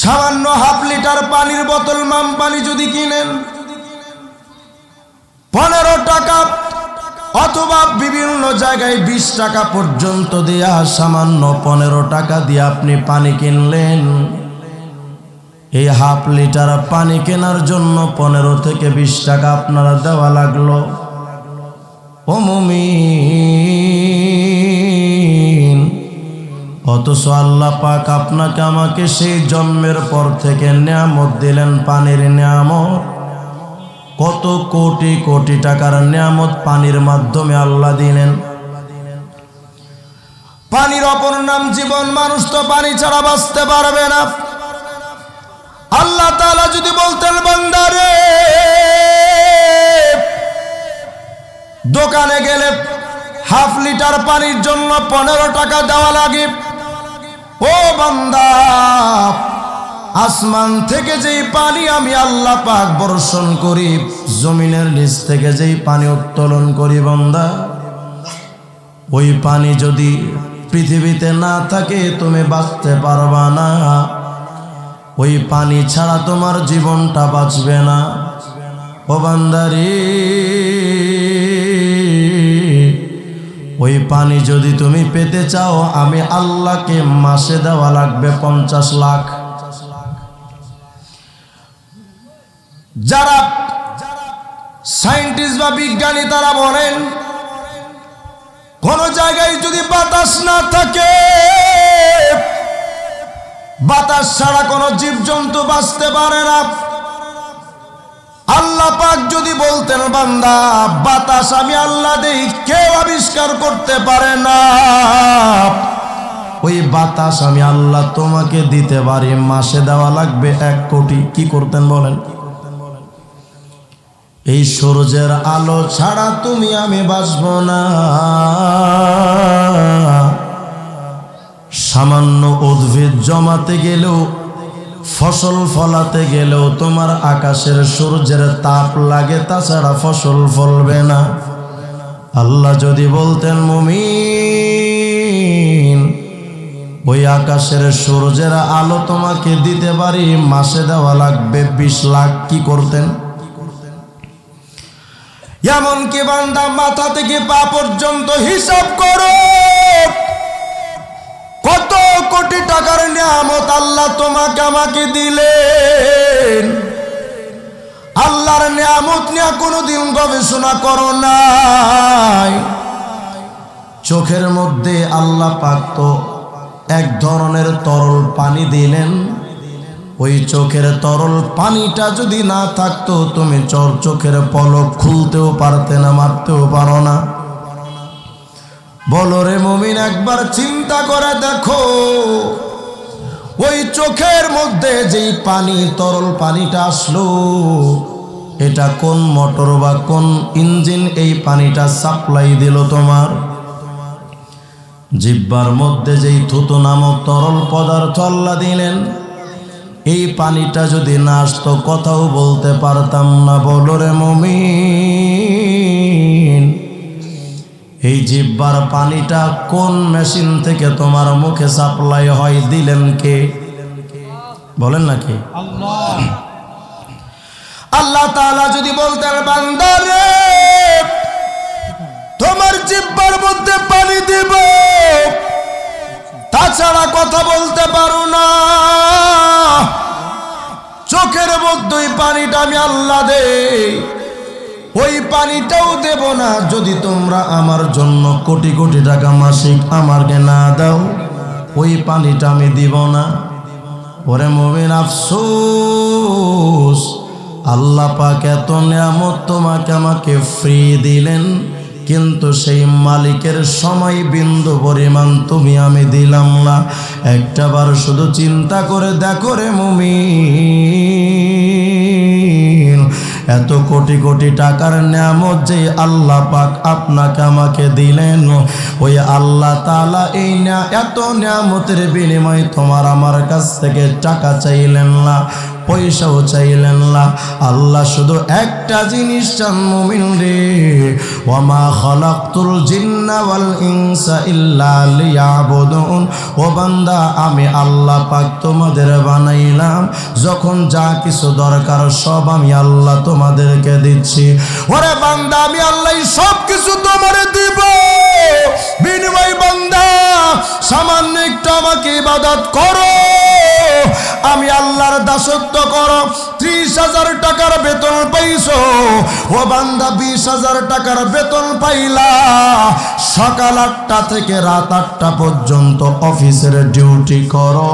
সামান্য half litre পানির বোতল মাম পানি যদি কিনেন 15 টাকা অথবা বিভিন্ন জায়গায় 20 টাকা পর্যন্ত দেয়া, সামান্য 15 টাকা দিয়ে আপনি পানি কিনলেন। এই হাফ লিটার পানি কেনার জন্য 15 থেকে 20 টাকা আপনারা দেওয়া লাগলো। ও মুমিন, অথচ আল্লাহ পাক আপনাকে আমাকে সেই জন্মের পর থেকে নিয়ামত দিলেন, পানির নিয়ামত। কত কোটি কোটি টাকার নিয়ামত পানির মাধ্যমে আল্লাহ দিলেন। পানির অপর নাম জীবন। মানুষ তো পানি ছাড়া বাঁচতে পারবে না। আল্লাহ তাআলা যদি বলতেন বান্দারে দোকানে গেলে হাফ লিটার পানির জন্য 15 টাকা দেওয়া লাগে, ও বান্দা আসমান থেকে যেই পানি আমি আল্লাহ পাক বর্ষণ করি, জমিনের নিচ থেকে যেই পানি উত্তোলন করি বান্দা, ওই পানি যদি পৃথিবীতে না থাকে তুমি বাঁচতে পারবা না। ওই পানি ছাড়া তোমার জীবনটা বাঁচবে না। ও বান্দারে, ওই পানি যদি তুমি পেতে চাও, আমি আল্লাহকে মাসে দেওয়া লাগবে 50 লাখ। যারা সায়েন্টিস্ট বা বিজ্ঞানী তারা বলেন কোন জায়গায় যদি বাতাস না থাকে, বাতাস ছাড়া কোনো জীবজন্তু বাঁচতে পারে না। আল্লাহ পাক যদি বলতেন বান্দা বাতাস আমি আল্লাহ দেই, কেউ আবিষ্কার করতে পারে না, ওই বাতাস আমি আল্লাহ তোমাকে দিতে পারি, মাসে দেওয়া লাগবে 1 কোটি। কি করতেন বলেন? এই সূর্যের আলো ছাড়া তুমি আমি বাঁচব না। সামান্য উদ্ভিদ জমাতে গেলেও, ফসল ফলাতে গেলেও তোমার আকাশের সূর্যের তাপ লাগে, তাছাড়া ফসল ফলবে না। আল্লাহ যদি বলতেন মুমিন ওই আকাশের সূর্যের আলো তোমাকে দিতে পারি, মাসে দেওয়া লাগবে 20 লাখ। কি করতেন? এমনকি বান্দা মাথা থেকে পা পর্যন্ত হিসাব করো, কত কোটি টাকার নিয়ামত আল্লাহ তোমাকে আমাকে দিলেন। আল্লাহর নিয়ামত নিয়ে কোনোদিন গবেষণা করো নাই। চোখের মধ্যে আল্লাহ পাক তো এক ধরনের তরল পানি দিলেন, ওই চোখের তরল পানিটা যদি না থাকতো তুমি চোখের পলক খুলতেও পারতে না, মারতেও পারো না। বলো রে মুমিন, একবার চিন্তা করে দেখো, ওই চোখের মধ্যে যেই পানি, তরল পানিটা আসলো, এটা কোন মোটর বা কোন ইঞ্জিন এই পানিটা সাপ্লাই দিল তোমার? জিহ্বার মধ্যে যেই থুতু নামক তরল পদার্থ আল্লাহ দিলেন, এই পানিটা যদি না আসতো কথাও বলতে পারতাম না। বলো রে মুমিন, এই জিহ্বার পানিটা কোন মেশিন থেকে তোমার মুখে সাপ্লাই হয়, দিলেন কে? বলেন নাকি? আল্লাহ। আল্লাহ তাআলা যদি বলতেন বান্দা রে তোমার জিহ্বার মধ্যে পানি দিব, তাছাড়া কথা বলতে পারো না, চোখের মধ্যে পানিটা আমি আল্লাহ দেই, ওই পানিটাও দেব না যদি তোমরা আমার জন্য কোটি কোটি টাকা মাসিক আমাকে না দাও, ওই পানিটা আমি দিব না। ওরে মুমিন আফসোস, আল্লাহ পাক এত নিয়ামত তোমাকে আমাকে ফ্রি দিলেন, কিন্তু সেই মালিকের সময় বিন্দু পরিমাণ তুমি আমি দিলাম না। একটাবার শুধু চিন্তা করে দেখো রে মুমিন, এত কোটি কোটি টাকার নিয়ামত যে আল্লাহ পাক আপনাকে আমাকে দিলেন, ওই আল্লাহ তাআলা এই এত নিয়ামতের বিনিময়ে তোমার আমার কাছ থেকে টাকা চাইলেন না, পয়সাও চাইলেন না। আল্লাহ শুধু একটা জিনিস চান মুমিন রে, ওয়ামা খালাকতুল জিন্না ওয়াল ইনসা ইল্লা লিয়াবুদুন। ও বান্দা, আমি আল্লাহ পাক তোমাদের বানাইলাম, যখন যা কিছু দরকার সব আমি আল্লাহ তোমাদেরকে দিচ্ছি। ওরে বান্দা, আমি আল্লাহ সব কিছু তোমারে দিব, বিনিময় বান্দা সামান্য একটু আমাকে ইবাদত করো, আমি আল্লাহর দাসত্ব করো। 30,000 টাকার বেতন পাইছো, ও বান্দা 20,000 টাকার বেতন পাইলা, সকাল 8টা থেকে রাত 8টা পর্যন্ত অফিসের ডিউটি করো,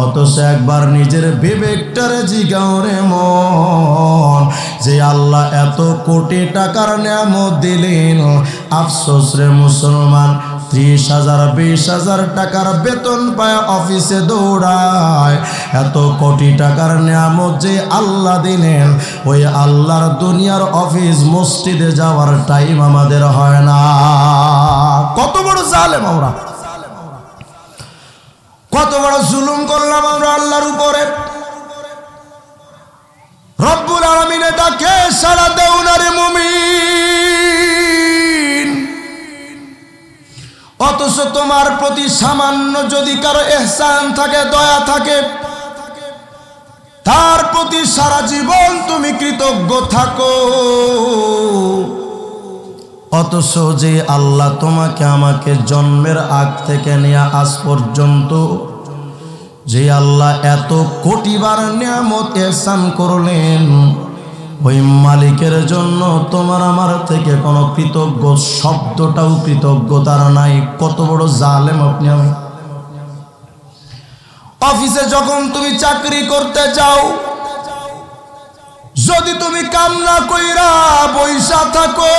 অথচ একবার নিজের বিবেকটারে জিগাও রে মন, যে আল্লাহ এত কোটি টাকার নিয়ামত দিলেন, আফসোস রে মুসলমান, 30,000 20,000 টাকার বেতন পায় অফিসে দৌড়ায়। এত কোটি টাকার নিয়ামত যে আল্লাহ দিলেন, ওই আল্লাহর দুনিয়ার অফিস মসজিদে যাওয়ার টাইম আমাদের হয় না। কত বড় জালেম আমরা, কত বড় জুলুম করলাম আমরা আল্লাহর উপরে। রব্বুল আলামিন এটাকে সারা দেও না রে মুমিন। অথচ তোমার প্রতি সামান্য যদি কারো ইহসান থাকে, দয়া থাকে, তার প্রতি সারা জীবন তুমি কৃতজ্ঞ থাকো। অথচ যে আল্লাহ তোমাকে আমাকে জন্মের আগ থেকে নিয়ে আজ পর্যন্ত, যে আল্লাহ এত কোটিবার নিয়ামত ইহসান করলেন, ওই মালিকের জন্য তোমার আমার থেকে কোনো কৃতজ্ঞ শব্দটাও কৃতজ্ঞতার নাই। কত বড় জালেম আপনি আমি। অফিসে যখন তুমি চাকরি করতে যাও, যদি তুমি কাম না কইরা বইসা থাকো,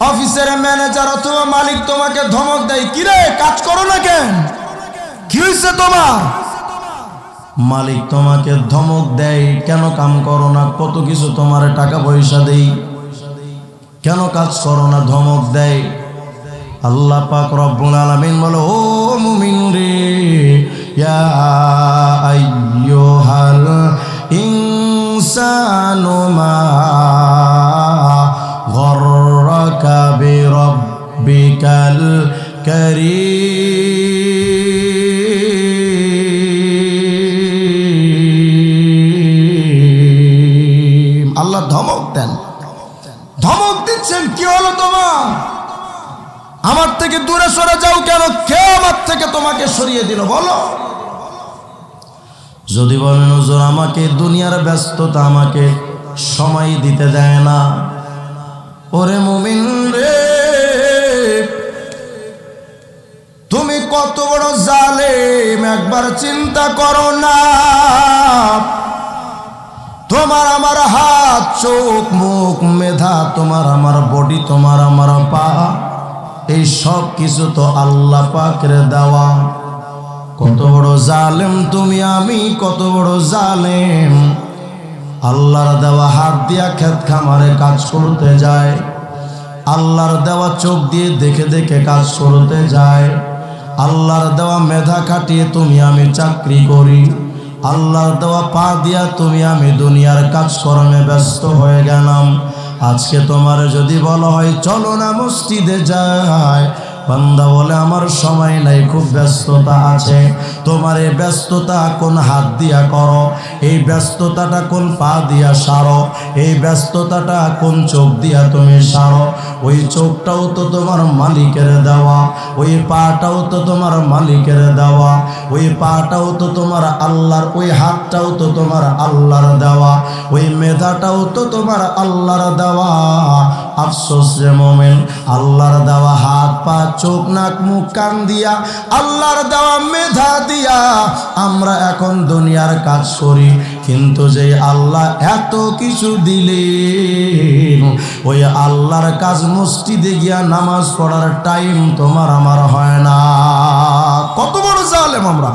অফিসের ম্যানেজার অথবা মালিক তোমাকে ধমক দেয়, কিরে কাজ করো না কেন, কি হয়েছে তোমার? মালিক তোমাকে ধমক দেয়, কেন কাম করো না, কত কিছু তোমার টাকা পয়সা দেই, কেন কাজ করো না, ধমক দেয়। আল্লাহ পাক রব্বুল আলামিন বলে, ও মুমিন রে, ইয়া আইয়ুহাল ইনসানু মা গররাকা বিরাব্বিকাল কারীম। আল্লাহ ধমক দেন, ধমক দিচ্ছেন, কি হলো তোমার? আমার থেকে দূরে সরে যাও কেন? কে আমার থেকে তোমাকে সরিয়ে দিল বলো? যদি বলেন হুজুর আমাকে দুনিয়ার ব্যস্ততা আমাকে সময় দিতে দেয় না, ওরে মুমিন রে, তুমি কত বড় জালেম একবার চিন্তা করো না। তোমার আমার হাত, চোখ, মুখ, মেধা, তোমার আমার বডি, তোমার আমার পা, এই সব কিছু তো আল্লাহ পাকের দেওয়া। কত বড় জালেম তুমি আমি, কত বড় জালেম। আল্লাহর দেওয়া হাত দিয়া ক্ষেত খামারে কাজ করতে যায়, আল্লাহর দেওয়া চোখ দিয়ে দেখে দেখে কাজ করতে যায়, আল্লাহর দেওয়া মেধা খাটিয়ে তুমি আমি চাকরি করি, আল্লাহর দেওয়া পা দিয়া তুমি আমি দুনিয়ার কাজকর্মে ব্যস্ত হয়ে গেলাম। আজকে তোমার যদি বলা হয় চলো না মসজিদে যায়, বান্দা বলে আমার সময় নাই, খুব ব্যস্ততা আছে। তোমার এই ব্যস্ততা কোন হাত দিয়া করো, এই ব্যস্ততাটা কোন পা দিয়া সারো, এই ব্যস্ততাটা কোন চোখ দিয়া তুমি সারো। ওই চোখটাও তো তোমার মালিকের দেওয়া, ওই পাটাও তো তোমার মালিকের দেওয়া, ওই পাটাও তো তোমার আল্লাহর, ওই হাতটাও তো তোমার আল্লাহর দেওয়া, ওই মেধাটাও তো তোমার আল্লাহর দেওয়া। আফসোস রে মোমেন, আল্লাহর দেওয়া হাত, পা, চোখ, নাক, মুখ, কান দিয়া, আল্লাহর দেওয়া মেধা দিয়া আমরা এখন দুনিয়ার কাজ করি, কিন্তু যে আল্লাহ এত কিছু দিলেন, ওই আল্লাহর কাজ মসজিদে গিয়া নামাজ পড়ার টাইম তোমার আমার হয় না। কত বড় জালেম আমরা।